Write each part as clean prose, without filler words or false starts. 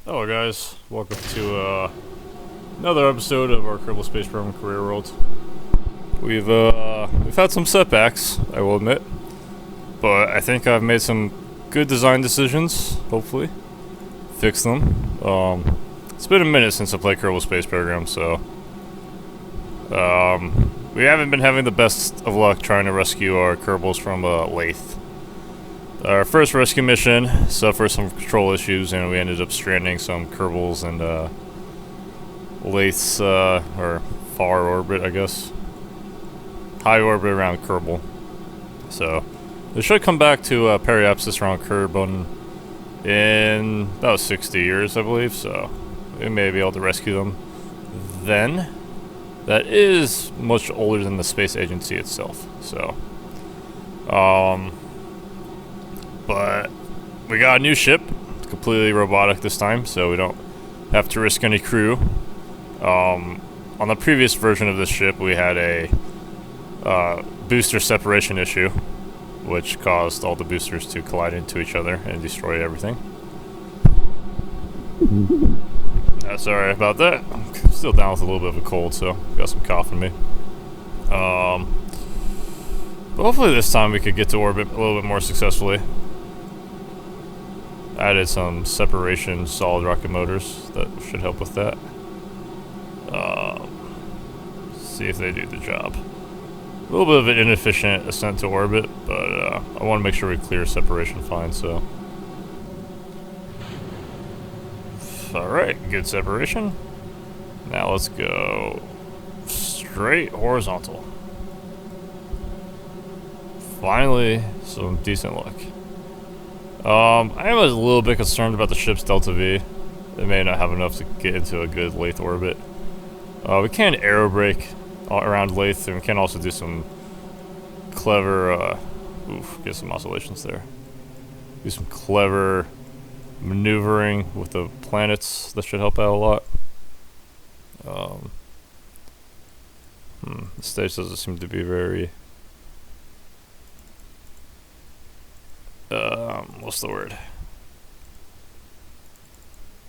Hello guys, welcome to another episode of our Kerbal Space Program Career World. We've had some setbacks, I will admit, but I think I've made some good design decisions, hopefully. Fix them. It's been a minute since I played Kerbal Space Program, so we haven't been having the best of luck trying to rescue our Kerbals from Laythe. Our first rescue mission suffered some control issues, and we ended up stranding some Kerbals and Laythe's or far orbit, I guess. High orbit around Kerbal. So they should come back to periapsis around Kerbal in about 60 years, I believe. So we may be able to rescue them then. That is much older than the space agency itself. So, but we got a new ship, completely robotic this time, so we don't have to risk any crew. On the previous version of this ship, we had a booster separation issue, which caused all the boosters to collide into each other and destroy everything. Sorry about that. I'm still down with a little bit of a cold, so got some cough in me. But hopefully this time we could get to orbit a little bit more successfully. Added some separation solid rocket motors that should help with that. See if they do the job. A little bit of an inefficient ascent to orbit, but I want to make sure we clear separation fine, so. Alright, good separation. Now let's go straight horizontal. Finally, some decent luck. I am a little bit concerned about the ship's Delta V. They may not have enough to get into a good Laythe orbit. We can aerobrake around Laythe, and we can also do some clever, get some oscillations there. Do some clever maneuvering with the planets. That should help out a lot. The stage doesn't seem to be very... what's the word?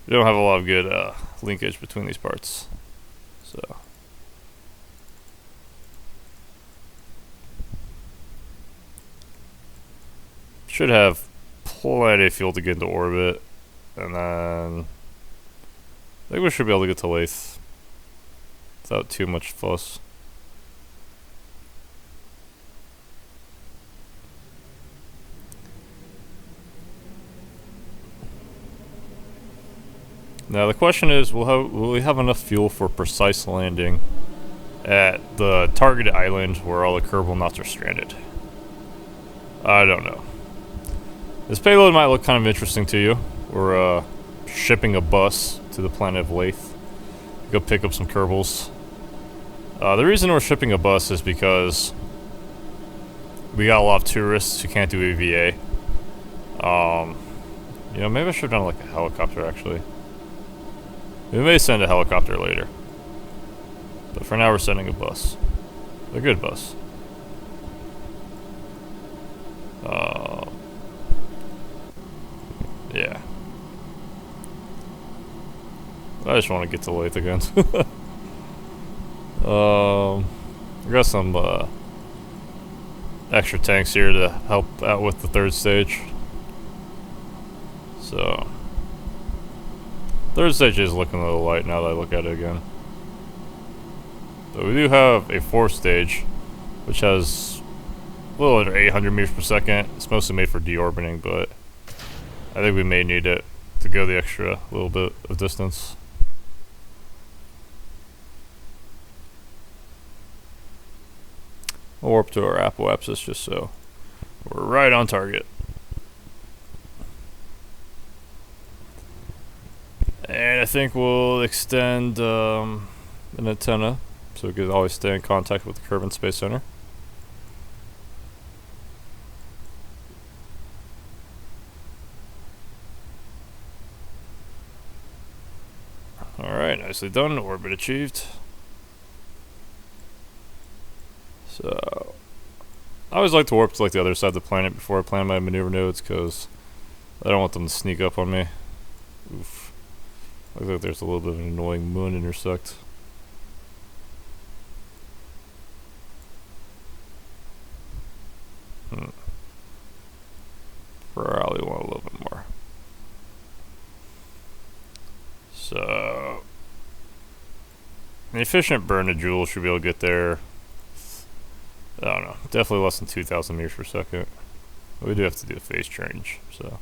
We don't have a lot of good linkage between these parts, so should have plenty of fuel to get into orbit, and then I think we should be able to get to Laythe without too much fuss. Now the question is, will we have enough fuel for precise landing at the targeted island where all the Kerbal are stranded? I don't know. This payload might look kind of interesting to you. We're shipping a bus to the planet of Laythe. Go pick up some Kerbals. The reason we're shipping a bus is because we got a lot of tourists who can't do EVA. You know, maybe I should have done like a helicopter actually. We may send a helicopter later. But for now we're sending a bus. A good bus. Yeah. I just want to get to Laythe again. I got some extra tanks here to help out with the third stage. So third stage is looking a little light now that I look at it again. But we do have a fourth stage, which has a little under 800 meters per second. It's mostly made for deorbiting, but I think we may need it to go the extra little bit of distance. We'll warp to our apoapsis just so we're right on target. And I think we'll extend an antenna so we can always stay in contact with the Kerbal Space Center. Alright, nicely done. Orbit achieved. So I always like to warp to like the other side of the planet before I plan my maneuver nodes because I don't want them to sneak up on me. Oof. Looks like there's a little bit of an annoying moon intersect. Probably want a little bit more. So an efficient burn of Joule should be able to get there. I don't know, definitely less than 2,000 meters per second. We do have to do a phase change, so.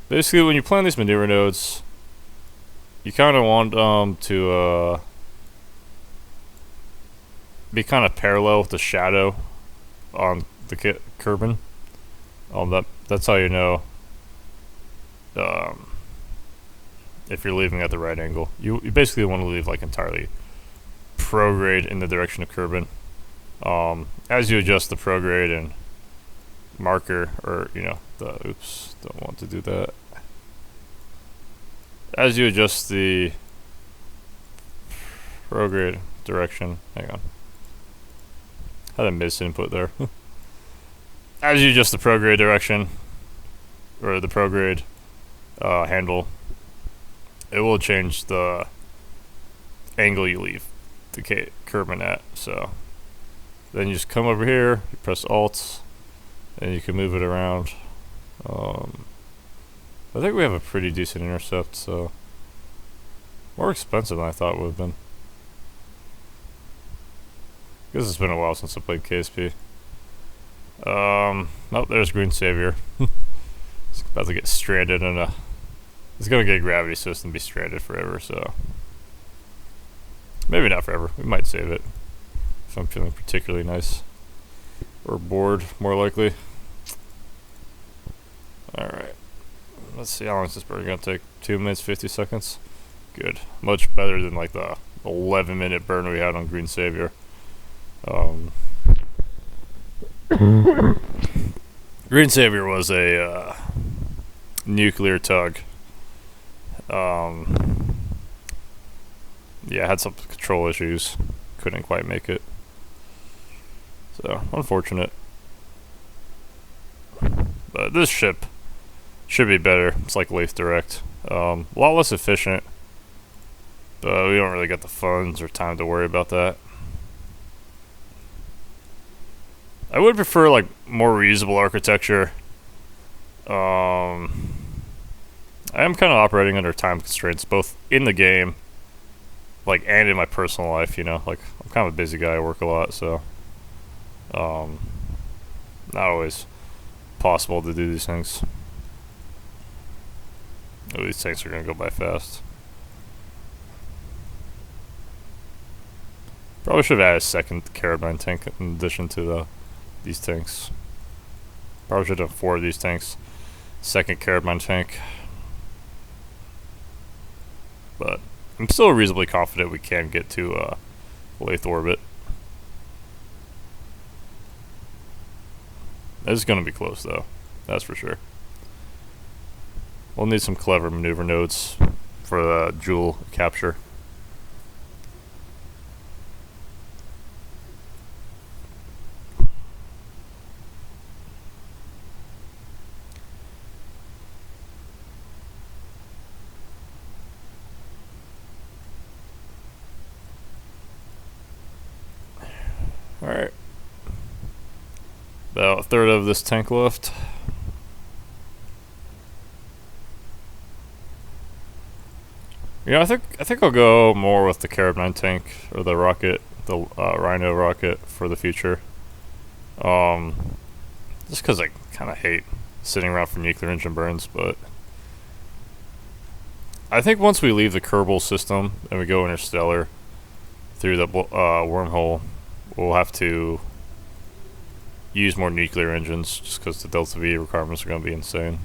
Basically, when you plan these maneuver nodes, you kind of want to be kind of parallel with the shadow on the Kerbin. That's how you know if you're leaving at the right angle. You basically want to leave like entirely prograde in the direction of Kerbin. As you adjust the prograde and marker, or oops, don't want to do that. As you adjust the prograde direction, hang on, had a miss input there. As you adjust the prograde direction, or the prograde handle, it will change the angle you leave the Kerbin at. So then you just come over here, you press Alt, and you can move it around. I think we have a pretty decent intercept, so more expensive than I thought it would have been. I guess it's been a while since I played KSP. Oh, there's Green Savior. It's about to get stranded in a. It's gonna get gravity, so it's gonna be stranded forever. So maybe not forever. We might save it if I'm feeling particularly nice or bored, more likely. All right. Let's see how long is this burn gonna take. 2 minutes 50 seconds. Good. Much better than like the 11-minute burn we had on Green Savior. Green Savior was a nuclear tug. Yeah, had some control issues. Couldn't quite make it. So, unfortunate. But this ship should be better. It's like Laythe Direct. A lot less efficient. But we don't really get the funds or time to worry about that. I would prefer like more reusable architecture. I am kind of operating under time constraints, both in the game, like, and in my personal life. Like, I'm kind of a busy guy. I work a lot, so not always possible to do these things. Oh, these tanks are gonna go by fast. Probably should have added a second carabine tank in addition to these tanks. Probably should have 4 of these tanks. Second carabine tank. But I'm still reasonably confident we can get to Laythe orbit. It's gonna be close though, that's for sure. We'll need some clever maneuver nodes for the Joule capture. Alright. About a third of this tank left. I think I'll go more with the carabine tank or the rocket, the Rhino rocket for the future. Just because I kind of hate sitting around for nuclear engine burns, but I think once we leave the Kerbal system and we go interstellar through the wormhole, we'll have to use more nuclear engines just because the Delta V requirements are going to be insane.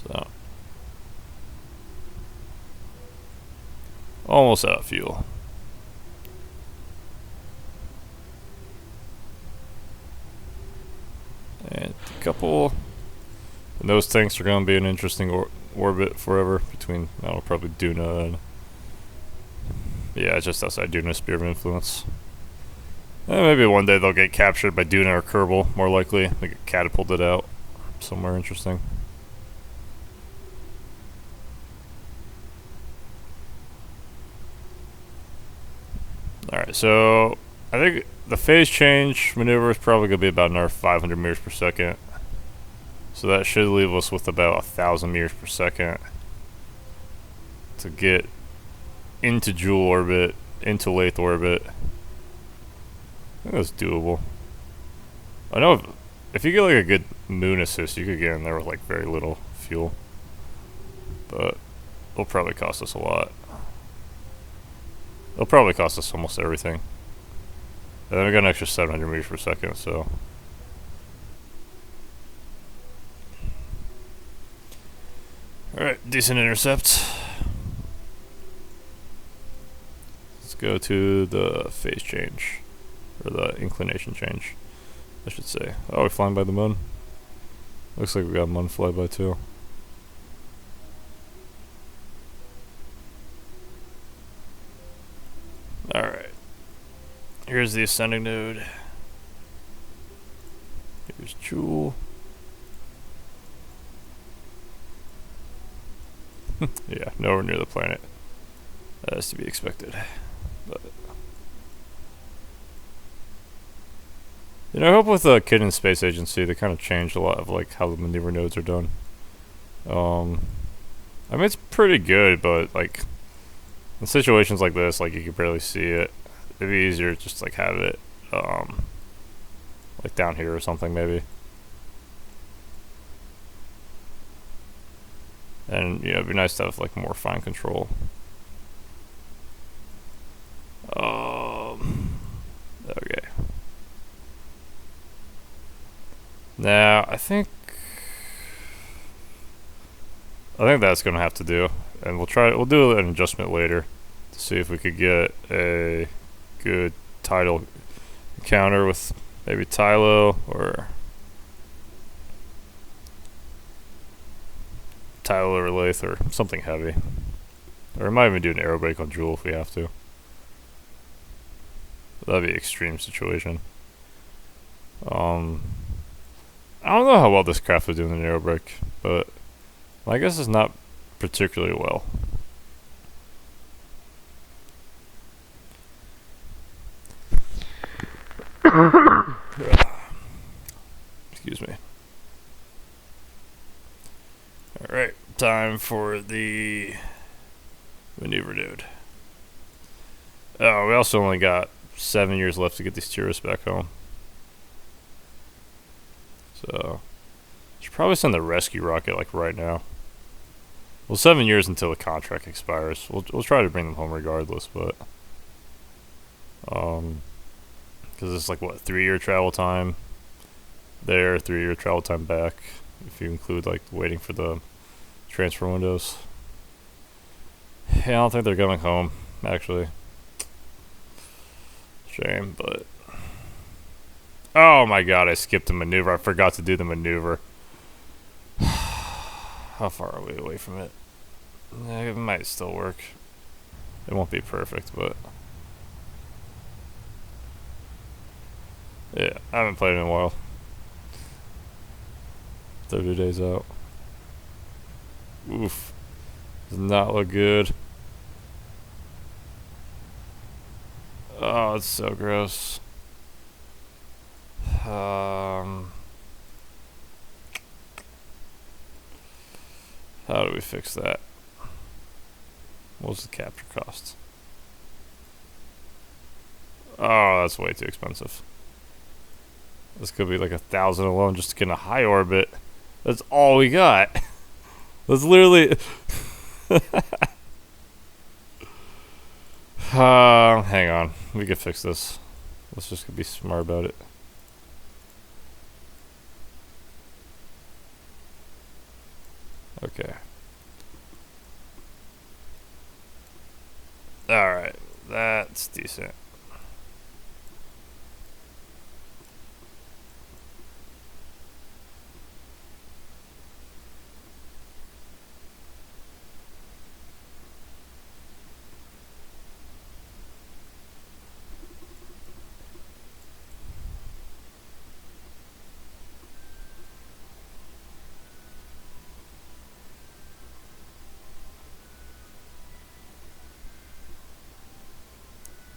So, almost out of fuel. And a couple. And those tanks are going to be an interesting orbit forever between, probably Duna and. Yeah, just outside Duna, Sphere of Influence. Maybe one day they'll get captured by Duna or Kerbal, more likely. They get catapulted out somewhere interesting. Alright, so I think the phase change maneuver is probably going to be about another 500 meters per second. So that should leave us with about 1,000 meters per second to get into Joule orbit, into Laythe orbit. I think that's doable. I know if you get like a good moon assist, you could get in there with like very little fuel. But it'll probably cost us a lot. It'll probably cost us almost everything. And then we got an extra 700 meters per second, so. Alright, decent intercept. Let's go to the phase change. Or the inclination change, I should say. Oh, we're flying by the moon. Looks like we got a moon flyby too. Alright. Here's the ascending node. Here's Joule. Yeah, nowhere near the planet. That is to be expected. But you know, I hope with the Kidden Space Agency they kind of changed a lot of like how the maneuver nodes are done. I mean it's pretty good, but like in situations like this, like you can barely see it. It'd be easier to just like have it like down here or something maybe. And you know, it'd be nice to have like more fine control. Okay. Now I think that's gonna have to do, and we'll do an adjustment later to see if we could get a good tidal encounter with maybe Tylo or Laythe or something heavy. Or I might even do an aero brake on Joule if we have to. That'd be an extreme situation. I don't know how well this craft would do in an aero brake, but my guess is not particularly well. Excuse me. Alright, time for the maneuver node. Oh, we also only got 7 years left to get these tourists back home. So, should probably send the rescue rocket like right now. Well, 7 years until the contract expires. We'll try to bring them home regardless, but because it's like what 3-year travel time there, 3-year travel time back. If you include like waiting for the transfer windows. Yeah, I don't think they're going home actually. Shame, but oh my god, I skipped a maneuver. I forgot to do the maneuver. How far are we away from it? It might still work. It won't be perfect, but yeah, I haven't played in a while. 30 days out. Oof. Does not look good. Oh, it's so gross. How do we fix that? What's the capture cost? Oh, that's way too expensive. This could be like 1,000 alone just to get in a high orbit. That's all we got. That's literally. Hang on. We can fix this. Let's just be smart about it. Okay. Alright. That's decent.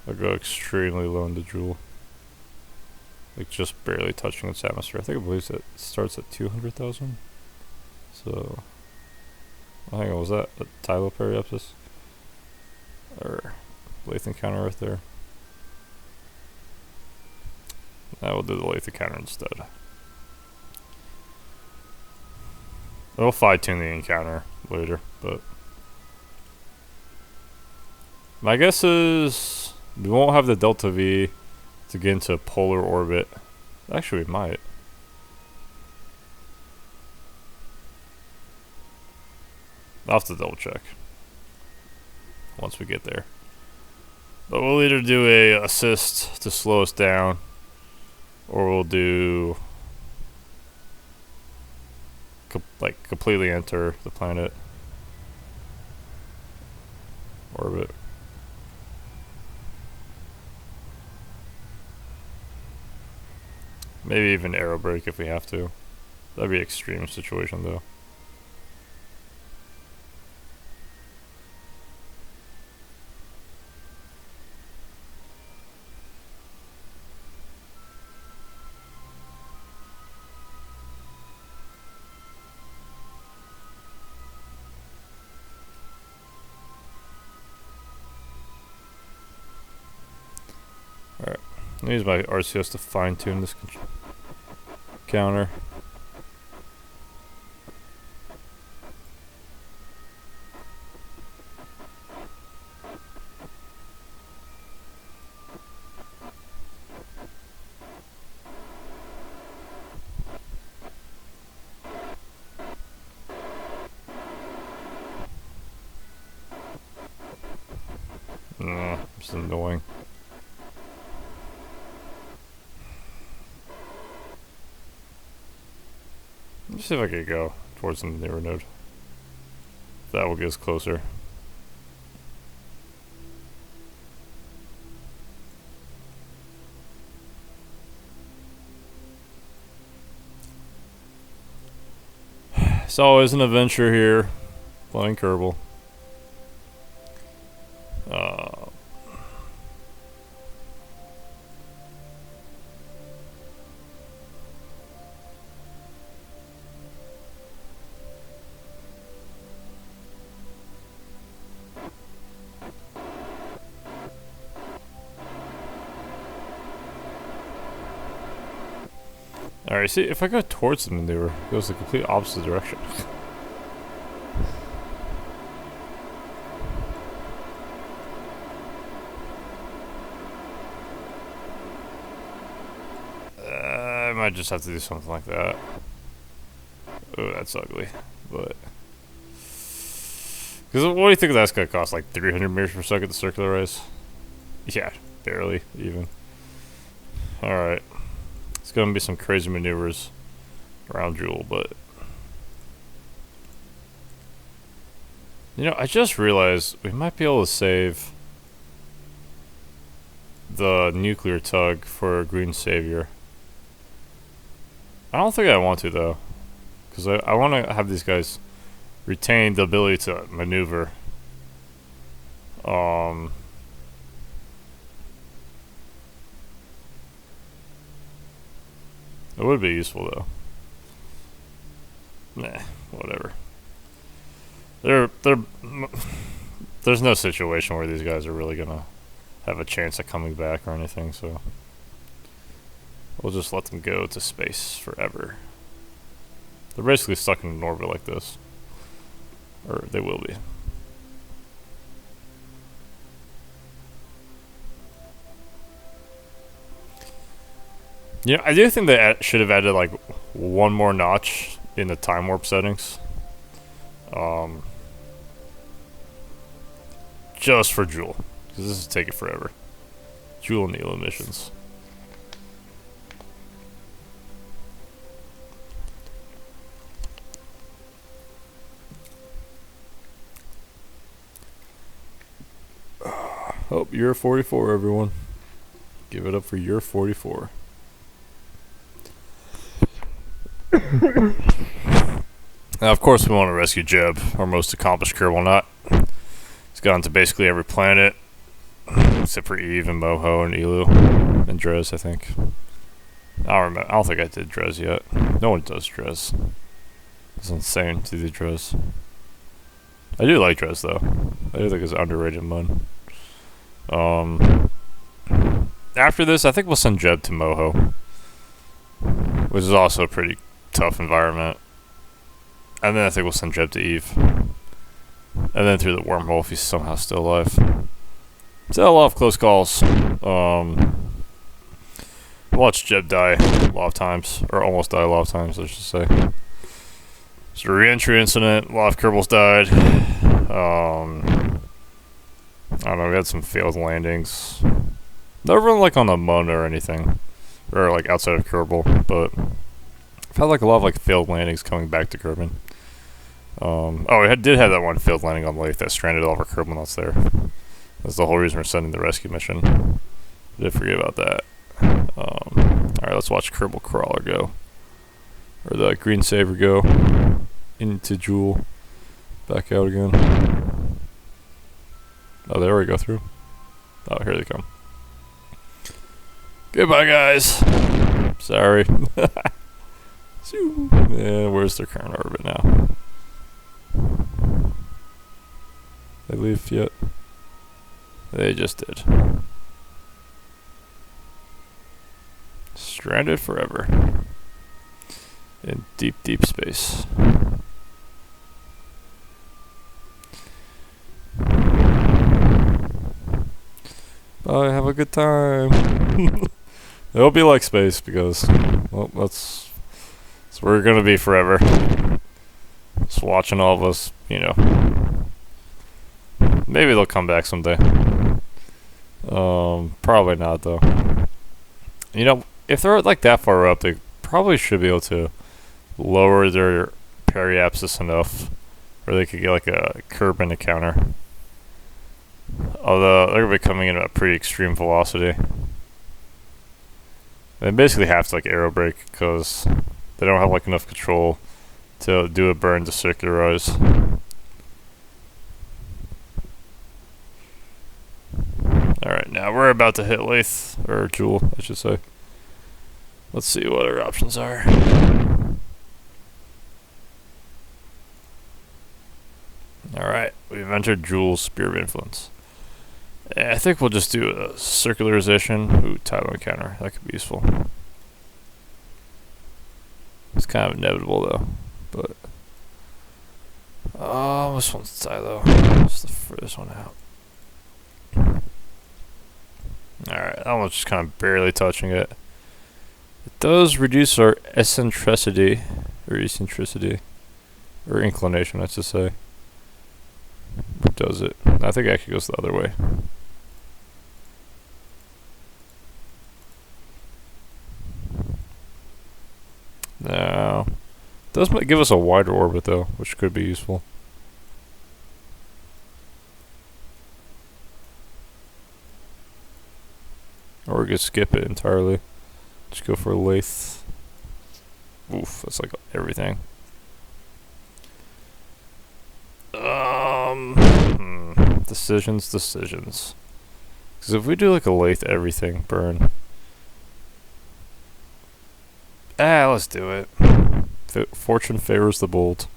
I'll go extremely low into Joule. Like just barely touching its atmosphere. I believe it starts at 200,000. So, hang on, was that a Tyloperiapsis? Or Laythe encounter right there? I will do the Laythe encounter instead. I'll fine tune the encounter later, but my guess is we won't have the Delta V to get into polar orbit. Actually, we might. I'll have to double check once we get there. But we'll either do a assist to slow us down, or we'll do like completely enter the planet orbit. Maybe even aero brake if we have to. That'd be an extreme situation though. Alright, I'll use my RCS to fine tune this counter. It's annoying. Let's see if I can go towards the newer node. That will get us closer. It's always an adventure here, playing Kerbal. Alright, see, if I go towards the maneuver, it goes the complete opposite direction. I might just have to do something like that. Oh, that's ugly. But because what do you think that's gonna cost? Like 300 meters per second to circularize? Yeah, barely even. Alright. It's gonna be some crazy maneuvers around Joule, but you know, I just realized we might be able to save the nuclear tug for Green Savior. I don't think I want to though, because I want to have these guys retain the ability to maneuver. It would be useful though. Nah, whatever. There's no situation where these guys are really gonna have a chance at coming back or anything, so we'll just let them go to space forever. They're basically stuck in an orbit like this. Or they will be. You know, I do think they should have added like one more notch in the time warp settings. Just for Joule, because this is taking forever. Joule and Neil emissions. Oh, year 44, everyone. Give it up for year 44. Now, of course, we want to rescue Jeb, our most accomplished Kerbal Nut. He's gone to basically every planet except for Eve and Moho and Elu and Drez, I think. I don't remember. I don't think I did Drez yet. No one does Drez. It's insane to do Drez. I do like Drez though. I do think it's underrated mon. After this, I think we'll send Jeb to Moho, which is also a pretty tough environment. And then I think we'll send Jeb to Eve. And then through the wormhole if he's somehow still alive. So a lot of close calls. Watched Jeb die a lot of times, or almost die a lot of times, I should say. It's a re-entry incident. A lot of Kerbals died. I don't know. We had some failed landings. Never like on a Mon or anything, or like outside of Kerbal, but I've had like a lot of like failed landings coming back to Kerbin. Oh, we did have that one failed landing on Laythe that stranded all of our Kerbal there. That's the whole reason we're sending the rescue mission. I did forget about that. Alright, let's watch Kerbal Crawler go. Or the Green Saber go. Into Jewel. Back out again. Oh, there we go through. Oh, here they come. Goodbye, guys. Sorry. Yeah, where's their current orbit now? They leave yet? They just did. Stranded forever. In deep, deep space. Bye, have a good time. It'll be like space because, well, that's where we're gonna be forever. Just watching all of us, you know. Maybe they'll come back someday. Probably not though. You know, if they're like that far up, they probably should be able to lower their periapsis enough where they could get like a Kerbin encounter. Although they're gonna be coming in at a pretty extreme velocity. They basically have to like aero brake because they don't have like enough control to do a burn to circularize. Alright, now we're about to hit Laythe, or Jewel, I should say. Let's see what our options are. Alright, we've entered Jewel's Spear of Influence. I think we'll just do a circularization. Ooh, title encounter. That could be useful. It's kind of inevitable though, but this one's Tylo. It's the furthest one out. Alright, that one's just kind of barely touching it. It does reduce our eccentricity, or inclination, I should say. Or does it? I think it actually goes the other way. No. It does give us a wider orbit though, which could be useful. Or we could skip it entirely. Just go for Laythe. Oof, that's like everything. Decisions. Because if we do like a Laythe everything burn. Let's do it. Fortune favors the bold.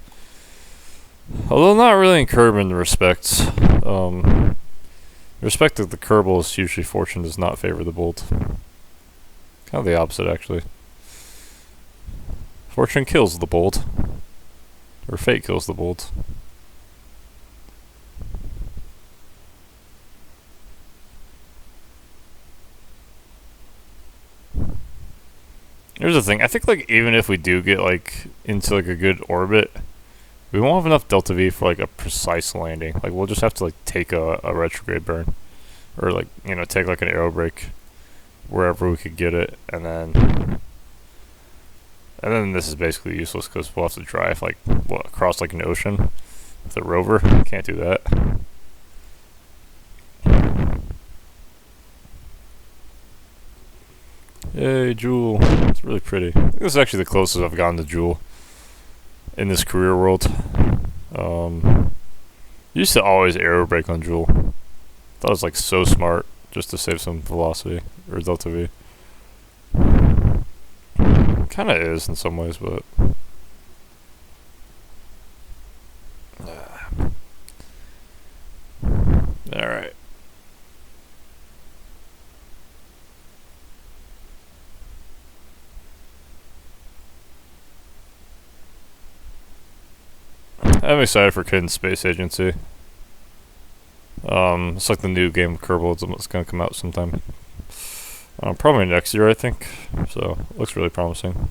Although not really in Kerbin respects. In respect of the Kerbals, usually fortune does not favor the bold. Kind of the opposite, actually. Fortune kills the bold. Or fate kills the bold. Here's the thing, I think like even if we do get like into like a good orbit, we won't have enough delta V for like a precise landing. Like we'll just have to like take a retrograde burn. Or like, you know, take like an aero brake wherever we could get it, and then this is basically useless because we'll have to drive like across like an ocean with a rover. Can't do that. Yay, Jewel. It's really pretty. I think this is actually the closest I've gotten to Jewel in this career world. Used to always aero brake on Jewel. Thought it was like so smart just to save some velocity, or delta V. Kinda is in some ways, but... Alright. I'm excited for Kid Space Agency. It's like the new game of Kerbal. It's gonna come out sometime. Probably next year, I think. So, it looks really promising.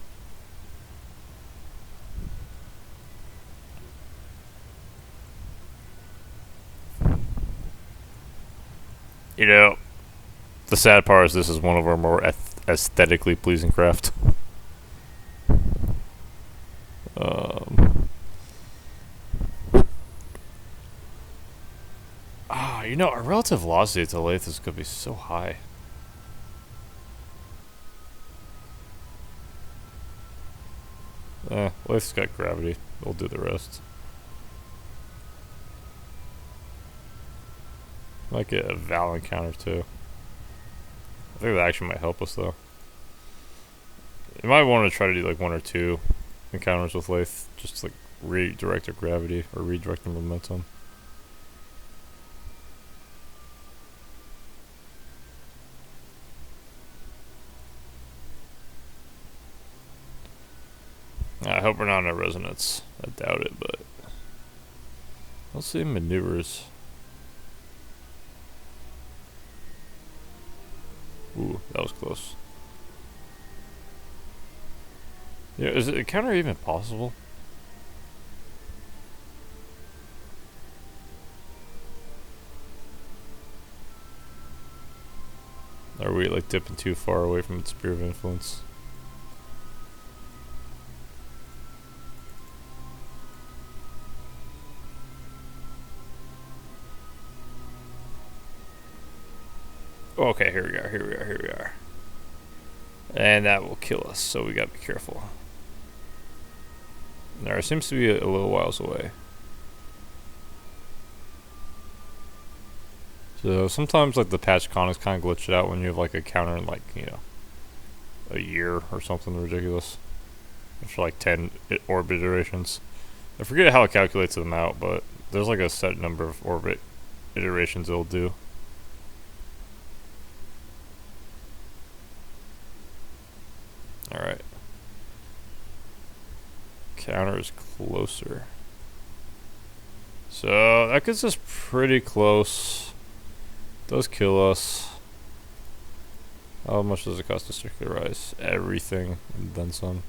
You know, the sad part is this is one of our more aesthetically pleasing craft. You know, our relative velocity to Laythe is going to be so high. Laythe's got gravity. We'll do the rest. Might get a Val encounter too. I think that actually might help us though. You might want to try to do like 1 or 2 encounters with Laythe, just to, like redirect our gravity or redirect the momentum. I hope we're not in a resonance. I doubt it, but we'll see. Maneuvers. Ooh, that was close. Yeah, is it a counter even possible? Are we like dipping too far away from its sphere of influence? Okay, here we are. And that will kill us, so we gotta be careful. Now, it seems to be a little whiles away. So sometimes like the patch con is kind of glitched out when you have like a counter in like, you know, a year or something ridiculous. For like 10 orbit iterations. I forget how it calculates them out, but there's like a set number of orbit iterations it'll do. Alright. Counter is closer. So that gets us pretty close. Does kill us. How much does it cost to circularize? Everything and then some.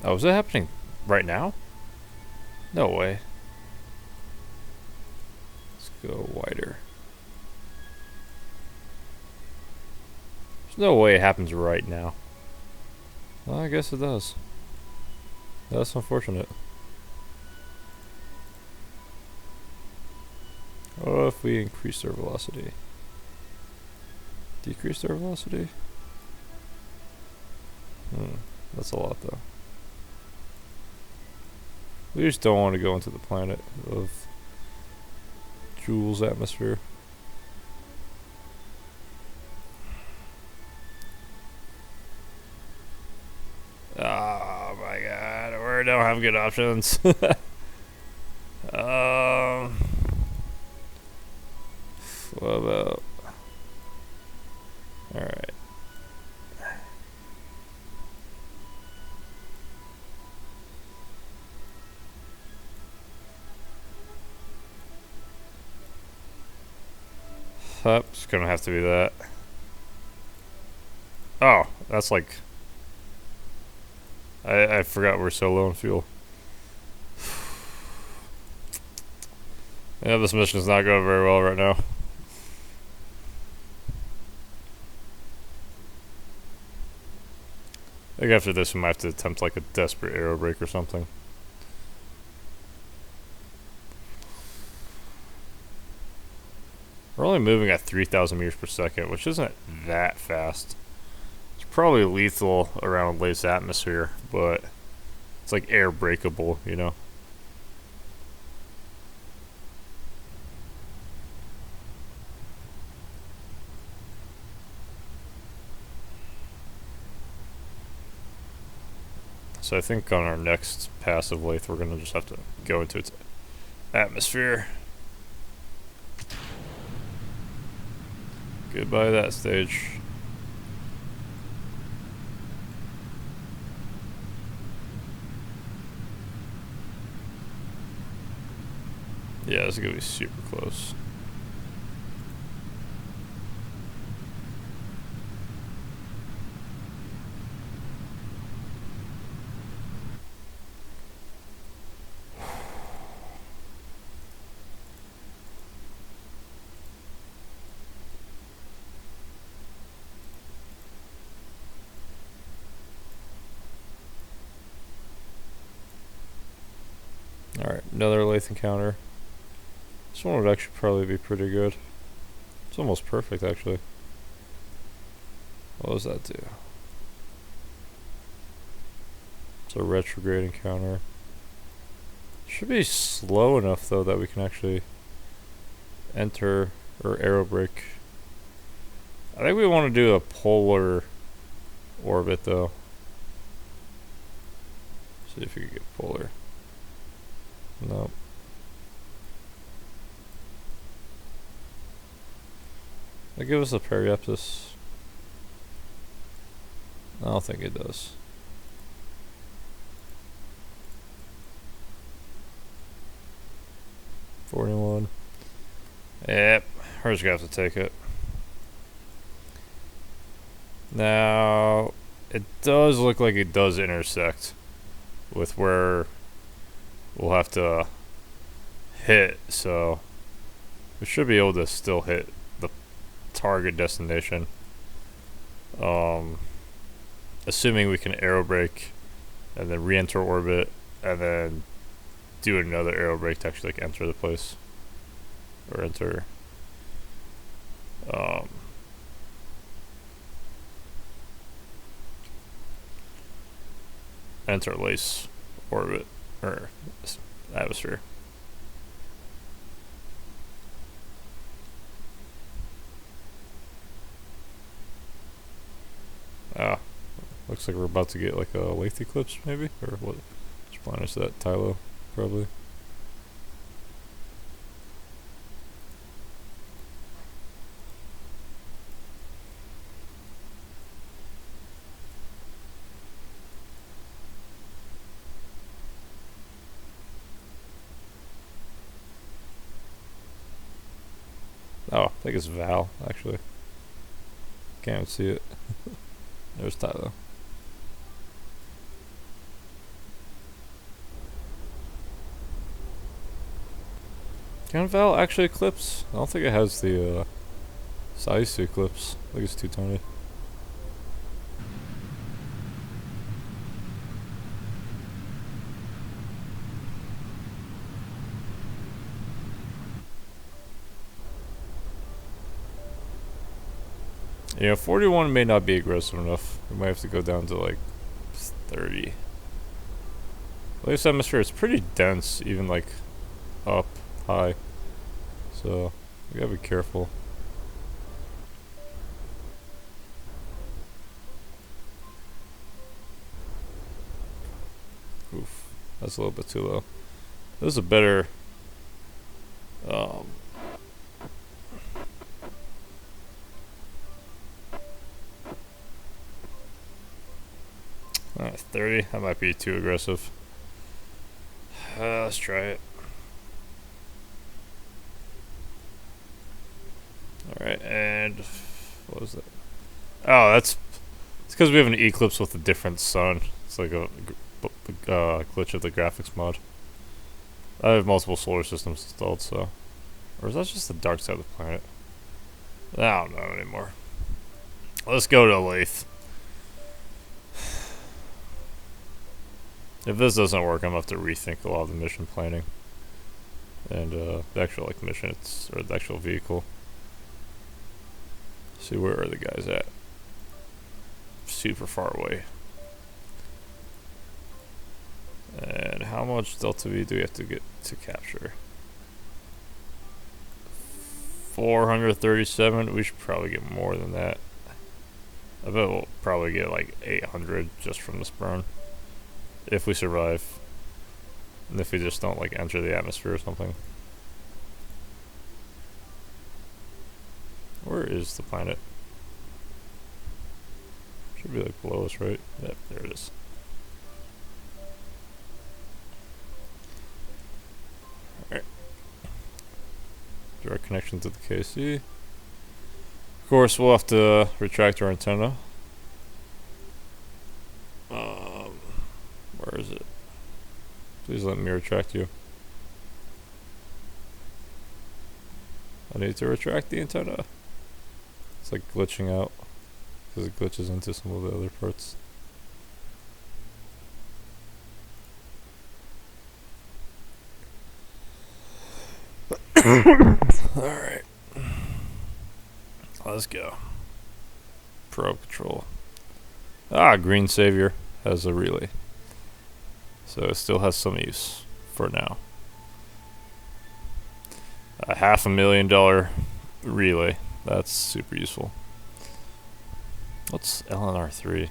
Oh, is it happening right now? No way. Go wider. There's no way it happens right now. Well, I guess it does. That's unfortunate. What if we increase our velocity? Decrease our velocity? That's a lot though. We just don't want to go into the planet of Joule's atmosphere. Oh my god, we don't have good options. What about... Alright. It's gonna have to be that. Oh, that's like... I forgot we're so low on fuel. Yeah, this mission is not going very well right now. I think after this we might have to attempt like a desperate aero brake or something. We're only moving at 3,000 meters per second, which isn't that fast. It's probably lethal around Laythe's atmosphere, but It's like air breakable, you know. So I think on our next passive lathe, we're gonna just have to go into its atmosphere. Goodbye that stage. Yeah, this is gonna be super close. Alright, another lathe encounter. This one would actually probably be pretty good. It's almost perfect, actually. What does that do? It's a retrograde encounter. Should be slow enough, though, that we can actually enter or aero brake. I think we want to do a polar orbit, though. See if we can get polar. Nope. That give us a periapsis? I don't think it does. $41. Yep, we're just gonna have to take it. Now, it does look like it does intersect with where we'll have to hit, so we should be able to still hit the target destination. Assuming we can aero brake and then re-enter orbit and then do another aero brake to actually like enter the place or enter enter lace orbit or atmosphere. Ah, looks like we're about to get like a Laythe eclipse, maybe, or what? Which planet is that? Tylo, probably. Oh, I think it's Val, actually. Can't even see it. There's Tylo. Can Val actually eclipse? I don't think it has the size to eclipse. I think it's too tiny. Yeah, 41 may not be aggressive enough. We might have to go down to like 30. Latest atmosphere is pretty dense, even like up high. So we gotta be careful. Oof, that's a little bit too low. This is a better 30. That might be too aggressive. Let's try it. Alright, and what was that? Oh, it's because we have an eclipse with a different sun. It's like a glitch of the graphics mod. I have multiple solar systems installed, so. Or is that just the dark side of the planet? I don't know anymore. Let's go to Laythe. If this doesn't work, I'm gonna have to rethink a lot of the mission planning. And the actual like mission, or the actual vehicle. See, where are the guys at? Super far away. And how much delta V do we have to get to capture? 437. We should probably get more than that. I bet we'll probably get like 800 just from this burn. If we survive. And if we just don't like enter the atmosphere or something. Where is the planet? Should be like below us, right? Yep, there it is. Alright. Direct connection to the KC. Of course, we'll have to retract our antenna. Where is it? Please let me retract you. I need to retract the antenna. It's like glitching out because it glitches into some of the other parts. Alright. Let's go. Probe control. Green Savior has a relay. So it still has some use for now. A $500,000 relay. That's super useful. What's LNR3?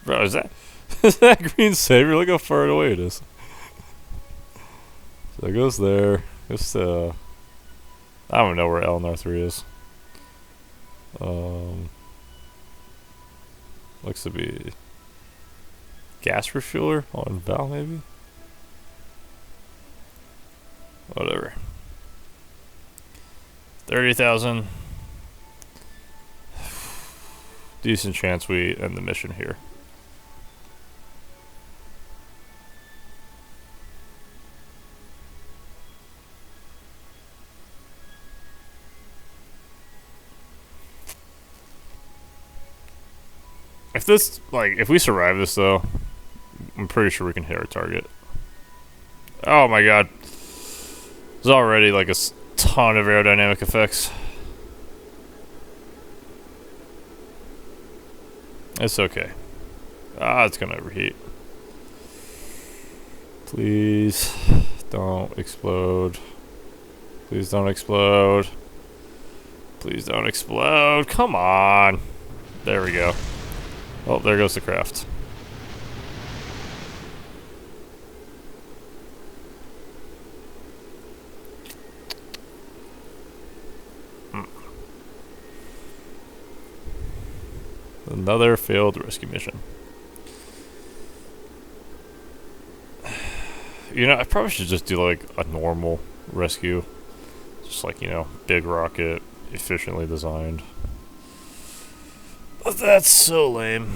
Bro, is that Green Savior? Look how far away it is. So it goes there. Goes to... I don't know where LNR3 is. Looks to be gas refueler on Val, maybe? Whatever. 30,000. Decent chance we end the mission here. If we survive this though, I'm pretty sure we can hit our target. Oh my god. There's already like a ton of aerodynamic effects. It's okay. It's gonna overheat. Please don't explode. Please don't explode. Please don't explode. Come on. There we go. Oh, there goes the craft. Another failed rescue mission. You know, I probably should just do like a normal rescue. Just like, you know, big rocket, efficiently designed. But that's so lame.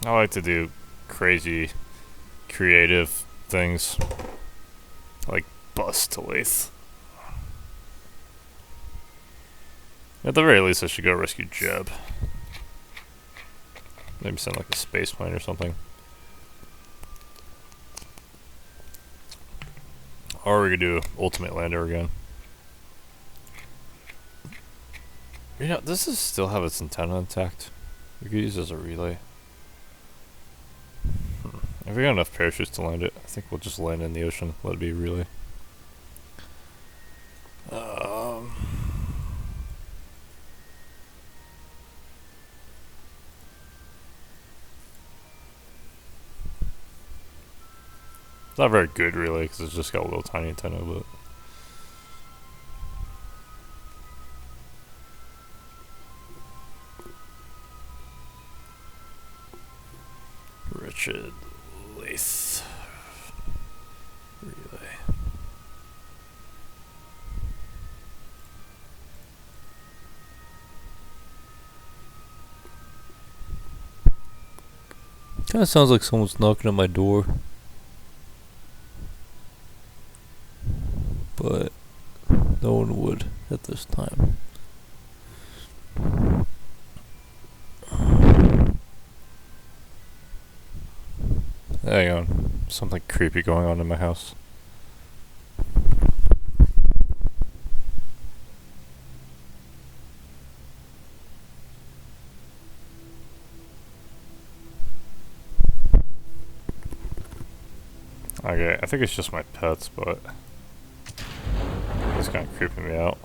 I like to do crazy, creative things. Like bus to Laythe. At the very least, I should go rescue Jeb. Maybe send like a space plane or something. Or we could do Ultimate Lander again. You know, does this still have its antenna intact? We could use it as a relay. If we got enough parachutes to land it, I think we'll just land in the ocean. Let it be a relay. It's not a very good relay because it's just got a little tiny antenna, but... Richard Laythe relay. Kind of sounds like someone's knocking at my door. But no one would at this time. Hang on. Something creepy going on in my house. Okay, I think it's just my pets, but it's kind of creeping me out.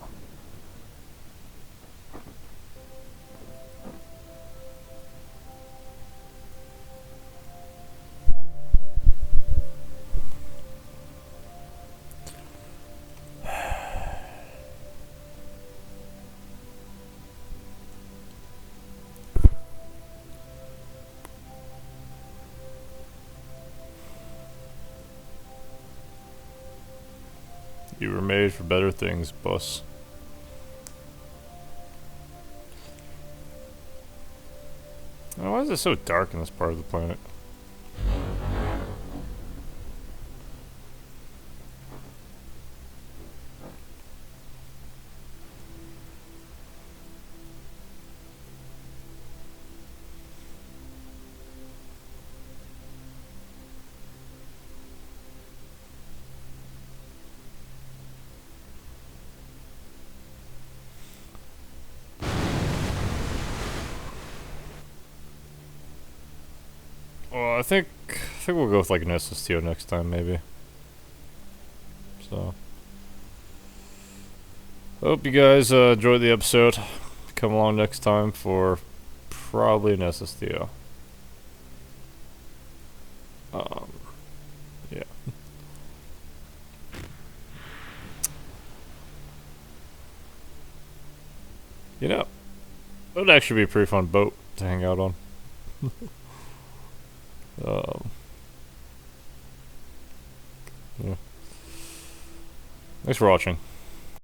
You were made for better things, boss. Oh, why is it so dark in this part of the planet? Well, I think we'll go with like an SSTO next time, maybe. So, hope you guys enjoyed the episode. Come along next time for probably an SSTO. Yeah. You know, it would actually be a pretty fun boat to hang out on. Yeah. Thanks for watching.